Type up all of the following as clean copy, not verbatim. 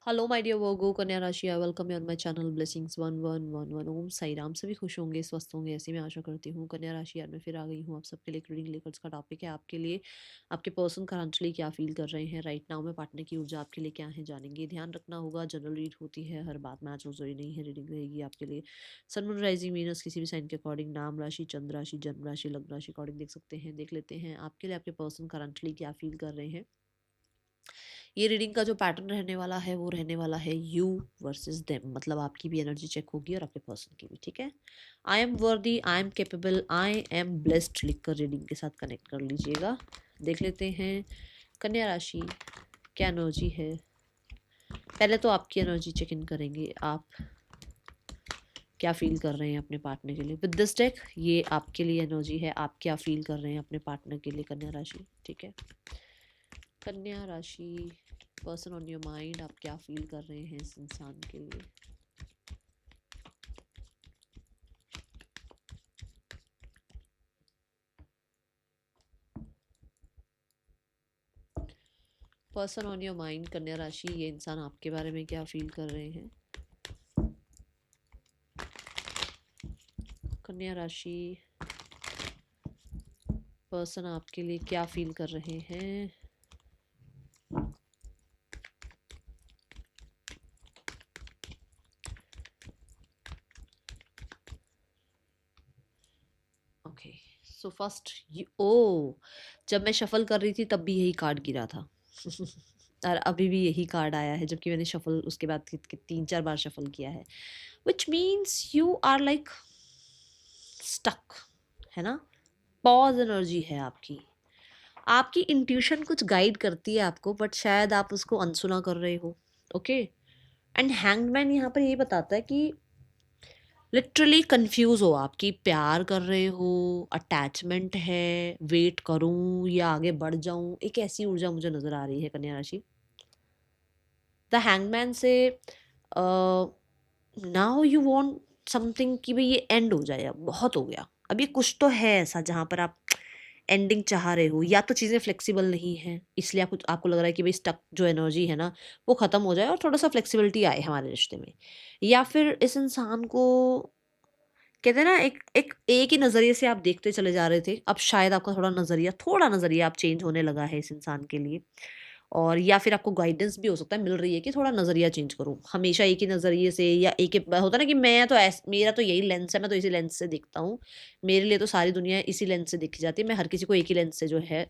Hello my dear वर्गो कन्या राशि, I welcome you on my channel blessings 1111। ओम साई राम। सभी खुश होंगे, स्वस्थ होंगे, ऐसी मैं आशा करती हूँ। कन्या राशि यार मैं फिर आ गई हूँ आप सबके लिए एक रीडिंग लेकर। इसका टॉपिक है आपके लिए आपके पर्सन करंटली क्या फील कर रहे हैं राइट नाउ में। पार्टनर की ऊर्जा आपके लिए क्या है जानेंगे। ध्यान रखना होगा, जनरल रीड होती है, हर बात मैच हो जरूरी नहीं है। रीडिंग रहेगी आपके लिए सन मून राइजिंग वीनस किसी भी साइन के अकॉर्डिंग, नाम राशि, चंद्र राशि, जन्म राशि, लग्न राशि अकॉर्डिंग देख सकते हैं। देख लेते हैं आपके लिए आपके पर्सन करंटली क्या फील कर रहे हैं। ये रीडिंग का जो पैटर्न रहने वाला है वो रहने वाला है यू वर्सेस देम, मतलब आपकी भी एनर्जी चेक होगी और आपके पर्सन की भी। ठीक है, आई एम वर्दी, I am capable, I am blessed लिखकर रीडिंग के साथ कनेक्ट कर लीजिएगा। देख लेते हैं कन्या राशि क्या एनर्जी है। पहले तो आपकी एनर्जी चेक इन करेंगे, आप क्या फील कर रहे हैं अपने पार्टनर के लिए विद दिस डेक। ये आपके लिए एनर्जी है, आप क्या फील कर रहे हैं अपने पार्टनर के लिए कन्या राशि। ठीक है, कन्या राशि पर्सन ऑन योर माइंड, आप क्या फील कर रहे हैं इस इंसान के लिए। पर्सन ऑन योर माइंड कन्या राशि, ये इंसान आपके बारे में क्या फील कर रहे हैं। कन्या राशि पर्सन आपके लिए क्या फील कर रहे हैं। ओके सो फर्स्ट ओ, जब मैं शफल कर रही थी तब भी यही कार्ड गिरा था और अभी भी यही कार्ड आया है, जबकि मैंने शफल उसके बाद 3-4 बार शफल किया है। Which means you are like stuck, है ना। पॉज एनर्जी है आपकी। आपकी इंट्यूशन कुछ गाइड करती है आपको, बट शायद आप उसको अनसुना कर रहे हो। ओके, एंड हैंगमैन यहाँ पर ये बताता है कि लिटरली कंफ्यूज हो आप कि प्यार कर रहे हो, अटैचमेंट है, वेट करूं या आगे बढ़ जाऊं। एक ऐसी ऊर्जा मुझे नजर आ रही है कन्या राशि। द हैंगमैन से नाउ यू वांट समथिंग कि भाई ये एंड हो जाए, अब बहुत हो गया। अब ये कुछ तो है ऐसा जहां पर आप एंडिंग चाह रहे हो, या तो चीज़ें फ्लेक्सिबल नहीं है इसलिए आपको लग रहा है कि भाई स्टक जो एनर्जी है ना वो ख़त्म हो जाए और थोड़ा सा फ्लेक्सिबिलिटी आए हमारे रिश्ते में। या फिर इस इंसान को कहते हैं ना, एक ही नज़रिए से आप देखते चले जा रहे थे, अब शायद आपका थोड़ा नज़रिया आप चेंज होने लगा है इस इंसान के लिए। और या फिर आपको गाइडेंस भी हो सकता है मिल रही है कि थोड़ा नज़रिया चेंज करूँ, हमेशा एक ही नज़रिए से, या एक ही होता है ना कि मैं तो मेरा तो यही लेंस है, मैं तो इसी लेंस से देखता हूँ, मेरे लिए तो सारी दुनिया इसी लेंस से देखी जाती है, मैं हर किसी को एक ही लेंस से जो है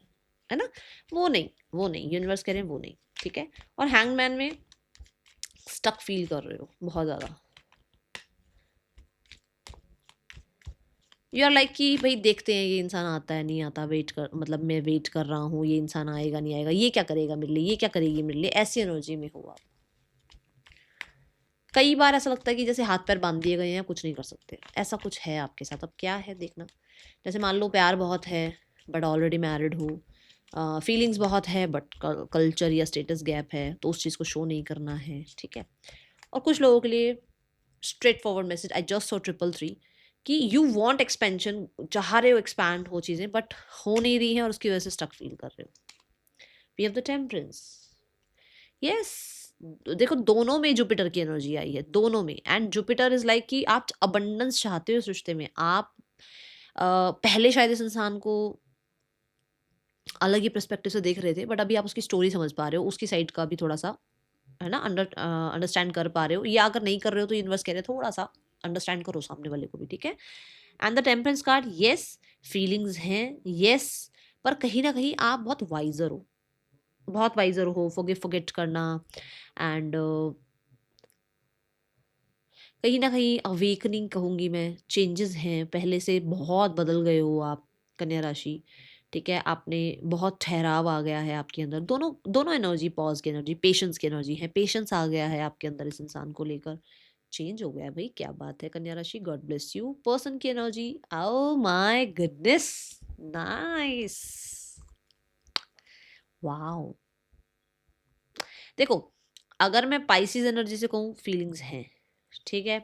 ना। वो नहीं यूनिवर्स कह रहे हैं वो नहीं। ठीक है, और हैंगमैन में स्टक फील कर रहे हो बहुत ज़्यादा। यू आर लाइक कि भाई देखते हैं ये इंसान आता है नहीं आता, वेट कर, मतलब मैं वेट कर रहा हूँ ये इंसान आएगा नहीं आएगा, ये क्या करेगा मेरे लिए, ये क्या करेगी मेरे लिए, ऐसी एनर्जी में हो आप। कई बार ऐसा लगता है कि जैसे हाथ पैर बांध दिए गए हैं, कुछ नहीं कर सकते, ऐसा कुछ है आपके साथ। अब क्या है देखना। जैसे मान लो प्यार बहुत है बट ऑलरेडी मैरिड हो, फीलिंग्स बहुत है बट कल्चर या स्टेटस गैप है तो उस चीज़ को शो नहीं करना है। ठीक है, और कुछ लोगों के लिए straight forward message, I just saw 333 कि यू वांट एक्सपेंशन, चाह रहे हो एक्सपैंड हो चीज़ें बट हो नहीं रही हैं और उसकी वजह से स्टक फील कर रहे हो। We have the temperance. Yes, देखो दोनों में जुपिटर की एनर्जी आई है, दोनों में। एंड जुपिटर इज लाइक कि आप अबंडेंस चाहते हो इस रिश्ते में। आप पहले शायद इस इंसान को अलग ही पर्सपेक्टिव से देख रहे थे, बट अभी आप उसकी स्टोरी समझ पा रहे हो, उसकी साइड का भी थोड़ा सा, है ना, अंडरस्टैंड कर पा रहे हो। या अगर नहीं कर रहे हो तो यूनिवर्स कह रहे हैं थोड़ा सा अंडरस्टैंड करो सामने वाले को भी। ठीक है, and the temperance card, yes feelings हैं, यस, पर कहीं ना कहीं आप बहुत वाइजर हो, बहुत वाइजर हो, फॉरगिव फॉरगेट करना। एंड कहीं ना कहीं अवेकनिंग कहूँगी मैं, चेंजेस हैं, पहले से बहुत बदल गए हो आप कन्या राशि। ठीक है, आपने बहुत ठहराव आ गया है आपके अंदर। दोनों दोनों एनर्जी, पॉज की एनर्जी, पेशेंस की एनर्जी है, पेशेंस आ गया है आपके अंदर इस इंसान को लेकर। चेंज हो गया है भाई, क्या बात है कन्या राशि, गॉड ब्लेस यू। पर्सन की energy, oh my goodness, nice, wow. देखो, अगर मैं पाइसिस एनर्जी से कहूँ फीलिंग्स हैं, ठीक है,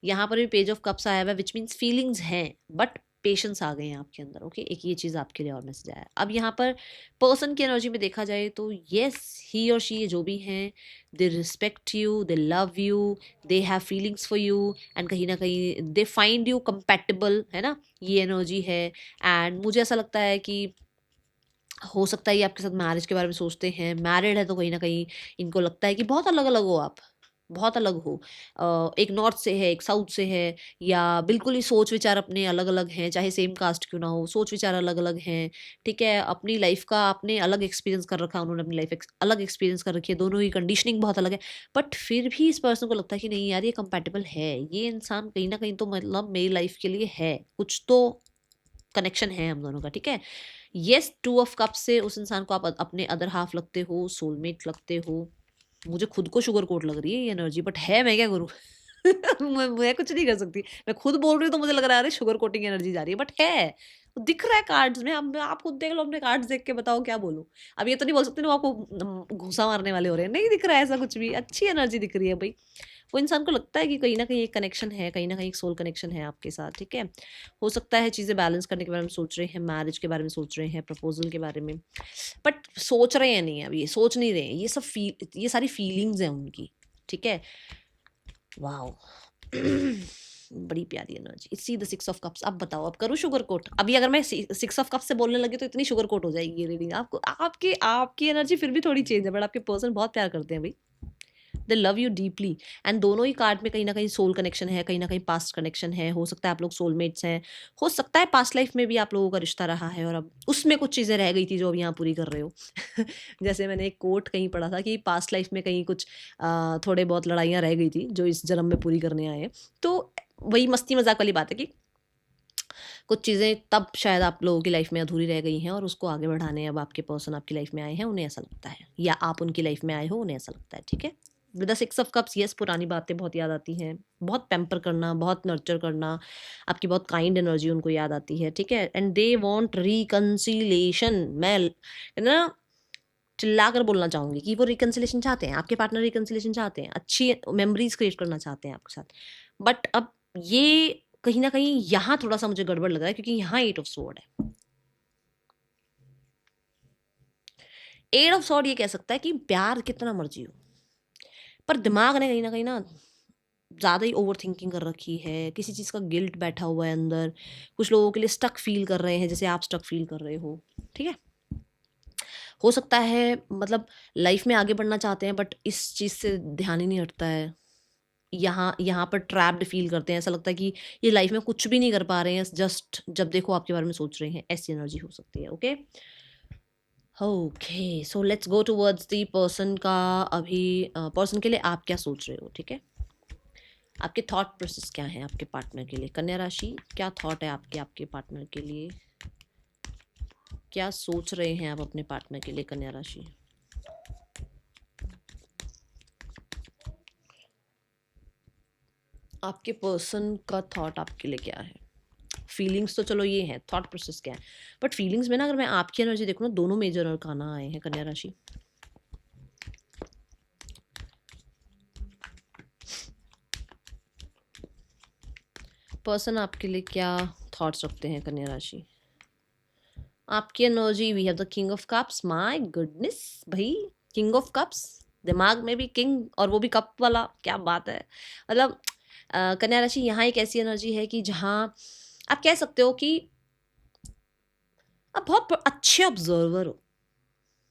यहाँ पर भी पेज ऑफ कप्स आया हुआ है, विच मीन्स फीलिंग्स हैं बट पेशेंस आ गए हैं आपके अंदर। ओके, एक ये चीज़ आपके लिए और मैसेज आया। अब यहाँ पर पर्सन की एनर्जी में देखा जाए तो येस, ही और शी जो भी हैं, they respect you, they love you, they have feelings for you, and कहीं ना कहीं दे फाइंड यू कंपैटिबल, है ना, ये एनर्जी है। एंड मुझे ऐसा लगता है कि हो सकता है ये आपके साथ मैरिज के बारे में सोचते हैं। मैरिड है तो कहीं ना कहीं इनको लगता है कि बहुत अलग अलग हो आप, बहुत अलग हो। एक नॉर्थ से है, एक साउथ से है, या बिल्कुल ही सोच विचार अपने अलग अलग हैं, चाहे सेम कास्ट क्यों ना हो, सोच विचार अलग अलग हैं। ठीक है, अपनी लाइफ का आपने अलग एक्सपीरियंस कर रखा, उन्होंने अपनी लाइफ अलग एक्सपीरियंस कर रखी है, दोनों ही कंडीशनिंग बहुत अलग है। बट फिर भी इस पर्सन को लगता है कि नहीं यार, ये कंपेटेबल है, ये इंसान कहीं ना कहीं तो मतलब मेरी लाइफ के लिए है, कुछ तो कनेक्शन है हम दोनों का। ठीक है, येस, टू ऑफ कप से उस इंसान को आप अपने अदर हाफ लगते हो, सोलमेट लगते हो। मुझे खुद को शुगर कोट लग रही है ये एनर्जी, बट है, मैं क्या करूँ? मैं कुछ नहीं कर सकती। मैं खुद बोल रही हूँ तो मुझे लग रहा है अरे शुगर कोटिंग एनर्जी जा रही है, बट है, दिख रहा है कार्ड्स में। अब आप खुद देख लो, अपने कार्ड्स देख के बताओ क्या बोलूँ। अब ये तो नहीं बोल सकते ना आपको घूसा मारने वाले हो रहे हैं, नहीं दिख रहा है ऐसा कुछ भी, अच्छी एनर्जी दिख रही है भाई। वो इंसान को लगता है कि कहीं ना कहीं एक कनेक्शन है, कहीं ना कहीं एक सोल कनेक्शन है आपके साथ। ठीक है, हो सकता है चीज़ें बैलेंस करने के बारे में सोच रहे हैं, मैरिज के बारे में सोच रहे हैं, प्रपोजल के बारे में, बट सोच रहे हैं नहीं, अब ये सोच नहीं रहे हैं, ये सब ये सारी फीलिंग्स हैं उनकी। ठीक है, वाओ। बड़ी प्यारी energy. It's the six of cups. अब बताओ, अब करूँ शुगर कोट? अभी अगर मैं सिक्स ऑफ कप्स से बोलने लगी तो इतनी शुगर कोट हो जाएगी ये रीडिंग आपको। आपकी आपकी एनर्जी फिर भी थोड़ी चेंज है, बट आपके पर्सन बहुत प्यार करते हैं भाई, दे लव यू डीपली। एंड दोनों ही कार्ड में कहीं ना कहीं सोल कनेक्शन है, कहीं ना कहीं पास्ट कनेक्शन है। हो सकता है आप लोग सोलमेट्स हैं, हो सकता है पास्ट लाइफ में भी आप लोगों का रिश्ता रहा है और अब उसमें कुछ चीज़ें रह गई थी जो अब यहाँ पूरी कर रहे हो। जैसे मैंने एक कोट कहीं पढ़ा था कि पास्ट लाइफ में कहीं कुछ थोड़े बहुत लड़ाइयाँ रह गई थी जो इस जन्म में पूरी करने आए हैं। तो वही मस्ती मजाक वाली बात है कि कुछ चीज़ें तब शायद आप लोगों की लाइफ में अधूरी रह गई हैं और उसको आगे बढ़ाने अब आपके पर्सन आपकी लाइफ में आए हैं, उन्हें ऐसा लगता है, या आप उनकी लाइफ में आए हो, उन्हें ऐसा लगता है। ठीक है, with the six of cups, yes, पुरानी बातें बहुत याद आती हैं, बहुत पैम्पर करना, बहुत नर्चर करना, आपकी बहुत काइंड एनर्जी उनको याद आती है। ठीक है, एंड दे वॉन्ट रिकन्सिलेशन। मैं ना चिल्ला कर बोलना चाहूंगी कि वो रिकन्सिलेशन चाहते हैं, आपके पार्टनर रिकन्सिलेशन चाहते हैं, अच्छी मेमोरीज क्रिएट करना चाहते हैं आपके साथ। बट अब ये कहीं ना कहीं यहाँ थोड़ा सा मुझे गड़बड़ लग रहा है, क्योंकि यहाँ एट ऑफ स्वॉर्ड है। एट ऑफ स्वॉर्ड ये कह सकता है कि प्यार कितना मर्जी हो, पर दिमाग ने कहीं ना ज़्यादा ही ओवर थिंकिंग कर रखी है, किसी चीज़ का गिल्ट बैठा हुआ है अंदर। कुछ लोगों के लिए स्टक फील कर रहे हैं, जैसे आप स्टक फील कर रहे हो। ठीक है, हो सकता है मतलब लाइफ में आगे बढ़ना चाहते हैं, बट इस चीज़ से ध्यान ही नहीं हटता है। यहाँ यहाँ पर ट्रैप्ड फील करते हैं, ऐसा लगता है कि ये लाइफ में कुछ भी नहीं कर पा रहे हैं, जस्ट जब देखो आपके बारे में सोच रहे हैं। ऐसी एनर्जी हो सकती है। Okay, okay, so let's go towards the person का। अभी पर्सन के लिए आप क्या सोच रहे हो? ठीक है, आपके थॉट प्रोसेस क्या है आपके पार्टनर के लिए? कन्या राशि, क्या थॉट है आपके आपके पार्टनर के लिए? क्या सोच रहे हैं आप अपने पार्टनर के लिए, कन्या राशि? आपके पर्सन का थॉट आपके लिए क्या है? फीलिंग्स तो चलो ये है, थॉट प्रोसेस क्या है? बट फीलिंग्स में ना अगर मैं आपकी एनर्जी देखूँ ना, दोनों मेजर अरकाना आए हैं कन्या राशि। पर्सन आपके लिए क्या थॉट्स रखते हैं कन्या राशि? आपकी energy, we have the king of cups. My goodness भाई, किंग ऑफ कप्स, दिमाग में भी किंग, और वो भी कप वाला, क्या बात है। मतलब कन्या राशि यहाँ एक ऐसी एनर्जी है कि जहाँ आप कह सकते हो कि आप बहुत अच्छे ऑब्जर्वर हो।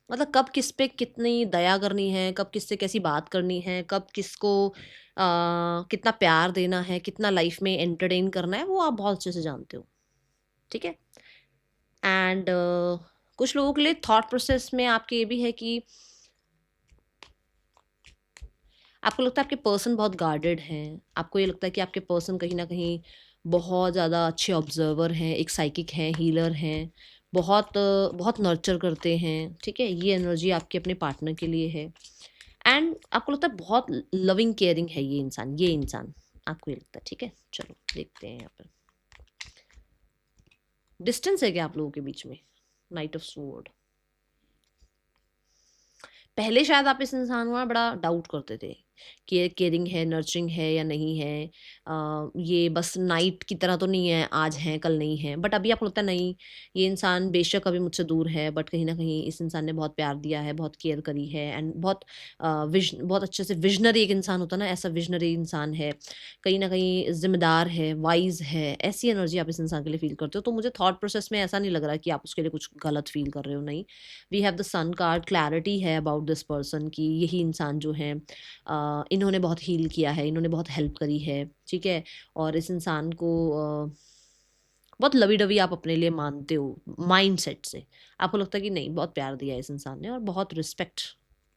मतलब कब किस पे कितनी दया करनी है, कब किससे कैसी बात करनी है, कब किसको कितना प्यार देना है, कितना लाइफ में एंटरटेन करना है, वो आप बहुत अच्छे से जानते हो। ठीक है, एंड कुछ लोगों के लिए थॉट प्रोसेस में आपके ये भी है कि आपको लगता है आपके पर्सन बहुत गार्डेड हैं, आपको ये लगता है कि आपके पर्सन कहीं ना कहीं बहुत ज़्यादा अच्छे ऑब्जर्वर हैं, एक साइकिक हैं, हीलर हैं, बहुत बहुत नर्चर करते हैं। ठीक है, ये एनर्जी आपके अपने पार्टनर के लिए है। एंड आपको लगता है बहुत लविंग केयरिंग है ये इंसान आपको ये लगता है। ठीक है, चलो देखते हैं यहाँ पर डिस्टेंस है क्या आप लोगों के बीच में? Night of sword. पहले शायद आप इस इंसान को ना बड़ा डाउट करते थे केयरिंग है, नर्चरिंग है या नहीं है, ये बस नाइट की तरह तो नहीं है, आज है कल नहीं है। बट अभी आपको लगता है नहीं, ये इंसान बेशक अभी मुझसे दूर है, बट कहीं ना कहीं इस इंसान ने बहुत प्यार दिया है, बहुत केयर करी है, एंड बहुत अच्छे से विजनरी एक इंसान होता है ना, ऐसा विजनरी इंसान है, कहीं ना कहीं जिम्मेदार है, वाइज है, ऐसी एनर्जी आप इस इंसान के लिए फील करते हो। तो मुझे थॉट प्रोसेस में ऐसा नहीं लग रहा कि आप उसके लिए कुछ गलत फील कर रहे हो, नहीं। We have the sun card, clarity है अबाउट दिस पर्सन की यही इंसान जो है, इन्होंने बहुत हील किया है, इन्होंने बहुत हेल्प करी है, ठीक है। और इस इंसान को बहुत लवी डवी आप अपने लिए मानते हो माइंड सेट से। आपको लगता है कि नहीं, बहुत प्यार दिया है इस इंसान ने और बहुत रिस्पेक्ट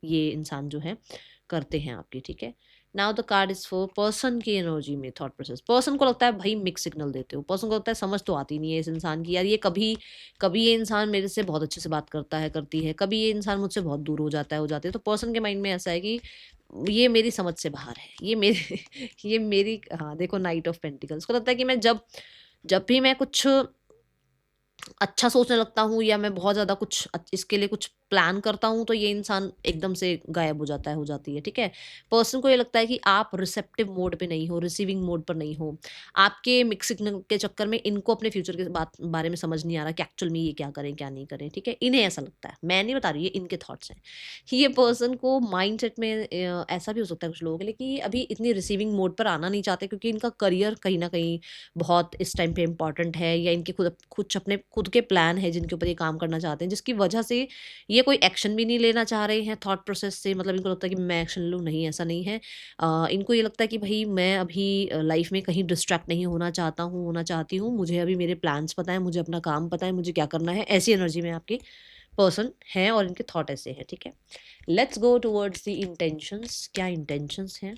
ये इंसान जो है करते हैं आपकी, ठीक है। Now the card is for person की एनर्जी में थॉट प्रोसेस। पर्सन को लगता है भाई मिक्स सिग्नल देते हो, पर्सन को लगता है समझ तो आती नहीं है इस इंसान की, यार ये कभी कभी ये इंसान मेरे से बहुत अच्छे से बात करता है, करती है, कभी ये इंसान मुझसे बहुत दूर हो जाता है, हो जाती है। तो पर्सन के माइंड में ऐसा है कि ये मेरी समझ से बाहर है, ये मेरे ये मेरी, हाँ देखो, नाइट ऑफ पेंटिकल्स को लगता है कि मैं जब जब भी मैं कुछ अच्छा सोचने लगता हूँ या मैं बहुत ज़्यादा कुछ इसके लिए कुछ प्लान करता हूँ, तो ये इंसान एकदम से गायब हो जाता है, हो जाती है, ठीक है। पर्सन को ये लगता है कि आप रिसेप्टिव मोड पे नहीं हो, रिसीविंग मोड पर नहीं हो। आपके मिक्स सिग्नल के चक्कर में इनको अपने फ्यूचर के बारे में समझ नहीं आ रहा कि एक्चुअल में ये क्या करें क्या नहीं करें, ठीक है। इन्हें ऐसा लगता है, मैं नहीं बता रही, ये इनके थॉट्स हैं। ये पर्सन को माइंड सेट में ऐसा भी हो सकता है कुछ लोगों के लिए कि अभी इतनी रिसीविंग मोड पर आना नहीं चाहते, क्योंकि इनका करियर कहीं ना कहीं बहुत इस टाइम पे इम्पॉर्टेंट है, या इनके खुद कुछ अपने खुद के प्लान है जिनके ऊपर ये काम करना चाहते हैं, जिसकी वजह से ये कोई एक्शन भी नहीं लेना चाह रहे हैं थॉट प्रोसेस से। मतलब इनको लगता है कि मैं एक्शन लूँ, नहीं ऐसा नहीं है। इनको ये लगता है कि भाई मैं अभी लाइफ में कहीं डिस्ट्रैक्ट नहीं होना चाहता हूँ, होना चाहती हूँ, मुझे अभी मेरे प्लान्स पता है, मुझे अपना काम पता है, मुझे क्या करना है। ऐसी एनर्जी में आपके पर्सन है और इनके थॉट ऐसे हैं, ठीक है। Let's go towards the intentions. क्या इंटेंशंस हैं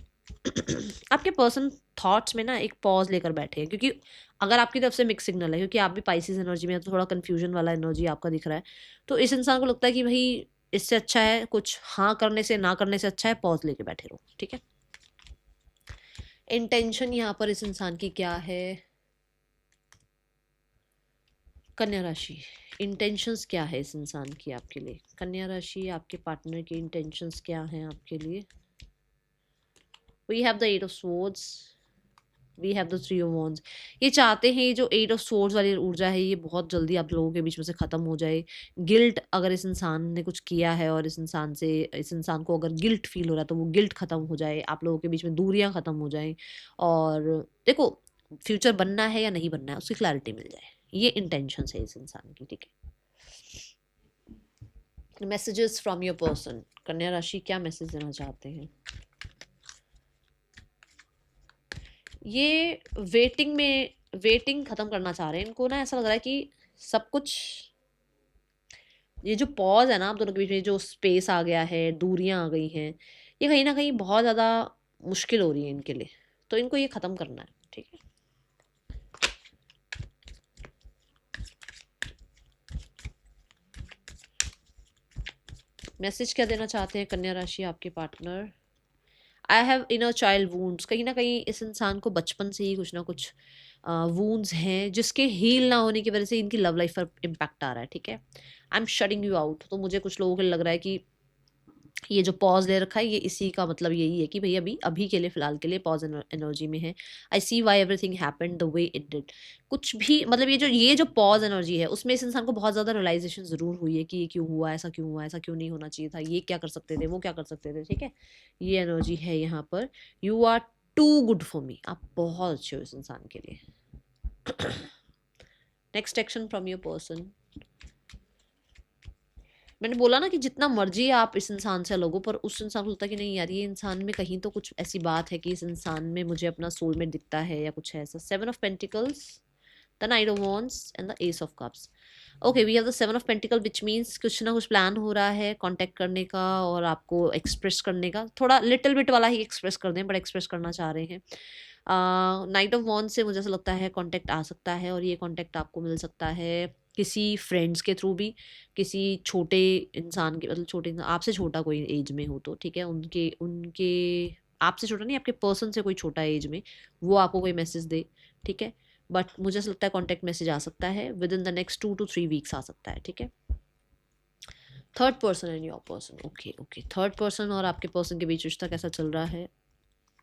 आपके पर्सन थॉट्स में ना? एक पॉज लेकर बैठे हैं, क्योंकि अगर आपकी तरफ से मिक्स सिग्नल है, क्योंकि आप भी पाइसिस एनर्जी में है, तो थोड़ा कंफ्यूजन वाला एनर्जी आपका दिख रहा है। तो इस इंसान को लगता है कि भाई इससे अच्छा है कुछ हाँ करने से, ना करने से अच्छा है पॉज लेके बैठे रहो, ठीक है। इंटेंशन यहाँ पर इस इंसान की क्या है? कन्या राशि, इंटेंशंस क्या है इस इंसान की आपके लिए? कन्या राशि, आपके पार्टनर की इंटेंशंस क्या हैं आपके लिए? We have the eight of swords, we have the three of wands. ये चाहते हैं ये जो एट ऑफ स्वॉर्ड्स वाली ऊर्जा है ये बहुत जल्दी आप लोगों के बीच में से खत्म हो जाए। गिल्ट, अगर इस इंसान ने कुछ किया है और इस इंसान को अगर गिल्ट फील हो रहा है, तो वो गिल्ट खत्म हो जाए, आप लोगों के बीच में दूरियां खत्म हो जाएं। और देखो, फ्यूचर बनना है या नहीं बनना है उसकी क्लैरिटी मिल जाए, ये इंटेंशन है इस इंसान की, ठीक है। मैसेजेस फ्रॉम योर पर्सन, कन्या राशि क्या मैसेज देना चाहते हैं? ये वेटिंग खत्म करना चाह रहे हैं। इनको ना ऐसा लग रहा है कि सब कुछ, ये जो पॉज है ना आप दोनों के बीच में, जो स्पेस आ गया है, दूरियां आ गई हैं, ये कहीं ना कहीं बहुत ज़्यादा मुश्किल हो रही है इनके लिए, तो इनको ये ख़त्म करना है, ठीक है। मैसेज क्या देना चाहते हैं कन्या राशि आपके partner? I have inner child wounds. कहीं ना कहीं इस इंसान को बचपन से ही कुछ ना कुछ वूंड्स हैं जिसके हील ना होने की वजह से इनकी लव लाइफ पर इम्पैक्ट आ रहा है, ठीक है। I am shutting you out. तो मुझे कुछ लोगों को लग रहा है कि ये जो पॉज ले रखा है ये इसी का मतलब यही है कि भाई अभी अभी के लिए फिलहाल के लिए पॉज एनर्जी में है। I see why everything happened the way it did. कुछ भी मतलब ये जो पॉज एनर्जी है उसमें इस इंसान को बहुत ज़्यादा रियलाइजेशन ज़रूर हुई है कि ये क्यों हुआ, ऐसा क्यों हुआ, ऐसा क्यों नहीं होना चाहिए था, ये क्या कर सकते थे, वो क्या कर सकते थे, ठीक है। ये एनर्जी है यहाँ पर। You are too good for me, आप बहुत अच्छे हो इस इंसान के लिए। Next action from your person. मैंने बोला ना कि जितना मर्जी आप इस इंसान से अलग हो, पर उस इंसान को लगता है कि नहीं यार, ये इंसान में कहीं तो कुछ ऐसी बात है कि इस इंसान में मुझे अपना सोलमेट दिखता है या कुछ है ऐसा। Seven of pentacles, the knight of wands and the ace of cups. Okay, we have the seven of pentacle, which means कुछ ना कुछ प्लान हो रहा है कांटेक्ट करने का और आपको एक्सप्रेस करने का। थोड़ा लिटिल बिट वाला ही एक्सप्रेस कर दें, बट एक्सप्रेस करना चाह रहे हैं। नाइट ऑफ वॉन्ड्स से मुझे ऐसा लगता है कांटेक्ट आ सकता है, और ये कांटेक्ट आपको मिल सकता है किसी फ्रेंड्स के थ्रू भी, किसी छोटे इंसान के, मतलब छोटे आपसे छोटा कोई एज में हो तो, ठीक है। उनके उनके आपसे छोटा नहीं, आपके पर्सन से कोई छोटा एज में, वो आपको कोई मैसेज दे, ठीक है। बट मुझे ऐसा लगता है कॉन्टैक्ट मैसेज आ सकता है within the next 2 to 3 weeks आ सकता है, ठीक है। Third person and your person, okay okay, third person और आपके पर्सन के बीच रिश्ता कैसा चल रहा है,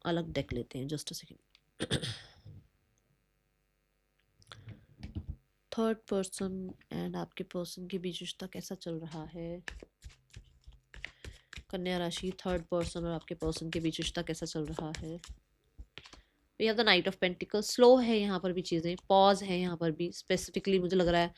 अलग डेक लेते हैं, just a second. Third person and आपके पर्सन के बीच रिश्ता कैसा चल रहा है, कन्या राशि, थर्ड पर्सन और आपके पर्सन के बीच रिश्ता कैसा चल रहा है। We have the knight of pentacles, slow है यहाँ पर भी चीज़ें, पॉज है यहाँ पर भी। स्पेसिफिकली मुझे लग रहा है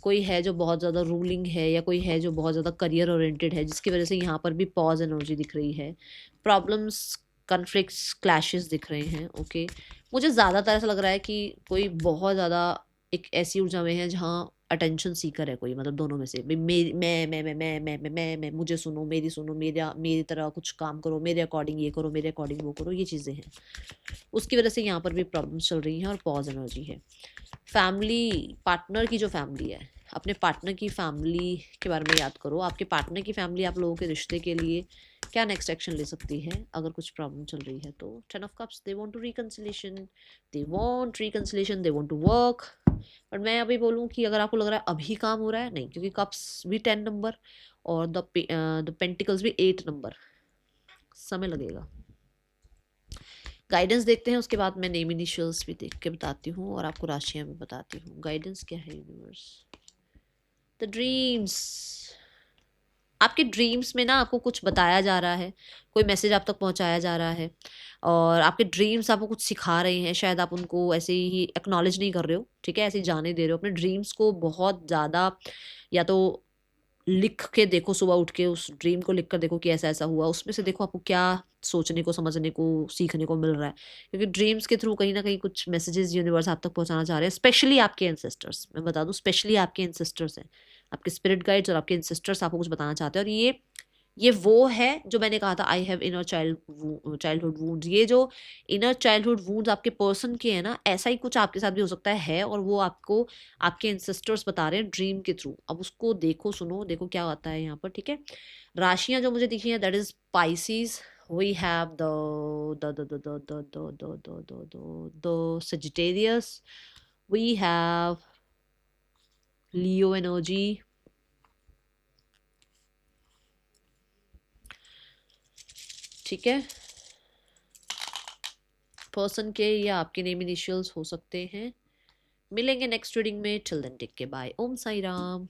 कोई है जो बहुत ज़्यादा रूलिंग है, या कोई है जो बहुत ज़्यादा करियर ओरिएंटेड है, जिसकी वजह से यहाँ पर भी पॉज एनर्जी दिख रही है। प्रॉब्लम्स, कन्फ्लिक्ट्स, क्लैशेस दिख रहे हैं। ओके, मुझे ज़्यादातर ऐसा लग रहा है कि कोई बहुत ज़्यादा एक ऐसी ऊर्जा में है जहाँ अटेंशन सीकर है कोई, मतलब दोनों में से मैं, मुझे सुनो, मेरी सुनो, मेरी तरह कुछ काम करो, मेरे अकॉर्डिंग ये करो, मेरे अकॉर्डिंग वो करो, ये चीज़ें हैं। उसकी वजह से यहाँ पर भी प्रॉब्लम्स चल रही हैं और पॉज एनर्जी है। फैमिली, पार्टनर की जो फैमिली है, अपने पार्टनर की फैमिली के बारे में याद करो। आपके पार्टनर की फैमिली आप लोगों के रिश्ते के लिए क्या नेक्स्ट एक्शन ले सकती है अगर कुछ प्रॉब्लम चल रही है तो। 10 of cups, they want to reconciliation, they want to work. But मैं अभी बोलूँ कि अगर आपको लग रहा है अभी काम हो रहा है, नहीं, क्योंकि कप्स भी 10 नंबर और द पेंटिकल्स भी 8 नंबर, समय लगेगा। गाइडेंस देखते हैं, उसके बाद मैं नेम इनिशियल्स भी देख के बताती हूँ और आपको राशियाँ भी बताती हूँ। गाइडेंस क्या है यूनिवर्स। द ड्रीम्स, आपके ड्रीम्स में ना आपको कुछ बताया जा रहा है, कोई मैसेज आप तक पहुंचाया जा रहा है, और आपके ड्रीम्स आपको कुछ सिखा रहे हैं। शायद आप उनको ऐसे ही एक्नॉलेज नहीं कर रहे हो, ठीक है, ऐसे ही जाने दे रहे हो। अपने ड्रीम्स को बहुत ज़्यादा या तो लिख के देखो, सुबह उठ के उस ड्रीम को लिख कर देखो कि ऐसा ऐसा हुआ, उसमें से देखो आपको क्या सोचने को, समझने को, सीखने को मिल रहा है। क्योंकि ड्रीम्स के थ्रू कहीं ना कहीं कुछ मैसेजेस यूनिवर्स आप तक पहुंचाना चाह रहे हैं, स्पेशली आपके एंसेस्टर्स। मैं बता दूं, स्पेशली आपके एंसेस्टर्स हैं, आपके स्पिरिट गाइड्स और आपके एंसेस्टर्स आपको कुछ बताना चाहते हैं। और ये वो है जो मैंने कहा था, I have inner childhood wounds. ये जो इनर चाइल्डहुड वूंड्स आपके पर्सन के हैं ना, ऐसा ही कुछ आपके साथ भी हो सकता है, और वो आपको आपके एंसेस्टर्स बता रहे हैं ड्रीम के थ्रू। अब उसको देखो, सुनो, देखो क्या आता है यहाँ पर, ठीक है। राशियां जो मुझे दिखी हैं, that is Pisces, we have the Sagittarius, we have Leo energy, ठीक है। पर्सन के या आपके नेम इनिशियल्स हो सकते हैं। मिलेंगे नेक्स्ट रीडिंग में, टिल देन टेक के बाय, ओम साई राम।